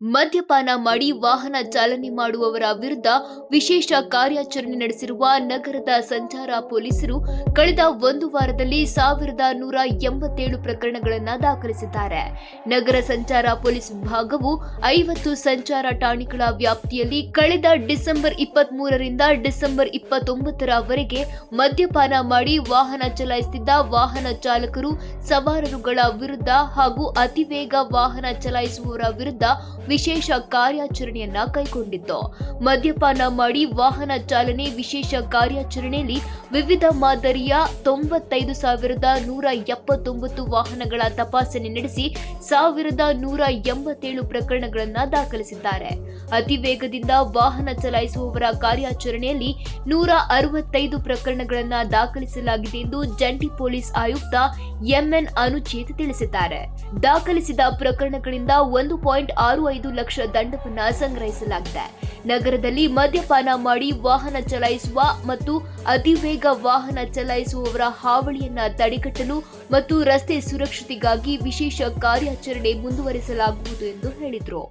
ಮದ್ಯಪಾನ ಮಾಡಿ ವಾಹನ ಚಾಲನೆ ಮಾಡುವವರ ವಿರುದ್ಧ ವಿಶೇಷ ಕಾರ್ಯಾಚರಣೆ ನಡೆಸಿರುವ ನಗರದ ಸಂಚಾರ ಪೊಲೀಸರು ಕಳೆದ ಒಂದು ವಾರದಲ್ಲಿ 1187 ಪ್ರಕರಣಗಳನ್ನು ದಾಖಲಿಸಿದ್ದಾರೆ. ನಗರ ಸಂಚಾರ ಪೊಲೀಸ್ ವಿಭಾಗವು 50 ಸಂಚಾರ ಠಾಣೆಗಳ ವ್ಯಾಪ್ತಿಯಲ್ಲಿ ಕಳೆದ ಡಿಸೆಂಬರ್ 23ರಿಂದ ಡಿಸೆಂಬರ್ 29ರವರೆಗೆ ಮದ್ಯಪಾನ ಮಾಡಿ ವಾಹನ ಚಲಾಯಿಸುತ್ತಿದ್ದ ವಾಹನ ಚಾಲಕರು, ಸವಾರರುಗಳ ವಿರುದ್ಧ ಹಾಗೂ ಅತಿವೇಗ ವಾಹನ ಚಲಾಯಿಸುವವರ ವಿರುದ್ಧ ವಿಶೇಷ ಕಾರ್ಯಾಚರಣೆಯನ್ನ ಕೈಗೊಂಡಿದ್ದು, ಮದ್ಯಪಾನ ಮಾಡಿ ವಾಹನ ಚಾಲನೆ ವಿಶೇಷ ಕಾರ್ಯಾಚರಣೆಯಲ್ಲಿ ವಿವಿಧ ಮಾದರಿಯ 95,179 ವಾಹನಗಳ ತಪಾಸಣೆ ನಡೆಸಿ 1,187 ಪ್ರಕರಣಗಳನ್ನು ದಾಖಲಿಸಿದ್ದಾರೆ. ಅತಿ ವೇಗದಿಂದ ವಾಹನ ಚಲಾಯಿಸುವವರ ಕಾರ್ಯಾಚರಣೆಯಲ್ಲಿ 165 ಪ್ರಕರಣಗಳನ್ನು ದಾಖಲಿಸಲಾಗಿದೆ ಎಂದು ಜಂಟಿ ಪೊಲೀಸ್ ಆಯುಕ್ತ ಎಂಎನ್ ಅನುಚೇತ್ ತಿಳಿಸಿದ್ದಾರೆ. ದಾಖಲಿಸಿದ ಪ್ರಕರಣಗಳಿಂದ 1.65 ಲಕ್ಷ ದಂಡವನ್ನು ಸಂಗ್ರಹಿಸಲಾಗಿದೆ. ನಗರದಲ್ಲಿ ಮದ್ಯಪಾನ ಮಾಡಿ ವಾಹನ ಚಲಾಯಿಸುವ ಮತ್ತು ಅತಿವೇಗ ವಾಹನ ಚಲಾಯಿಸುವವರ ಹಾವಳಿಯನ್ನ ತಡೆಗಟ್ಟಲು ಮತ್ತು ರಸ್ತೆ ಸುರಕ್ಷತೆಗಾಗಿ ವಿಶೇಷ ಕಾರ್ಯಾಚರಣೆ ಮುಂದುವರಿಸಲಾಗುವುದು ಎಂದು ಹೇಳಿದರು.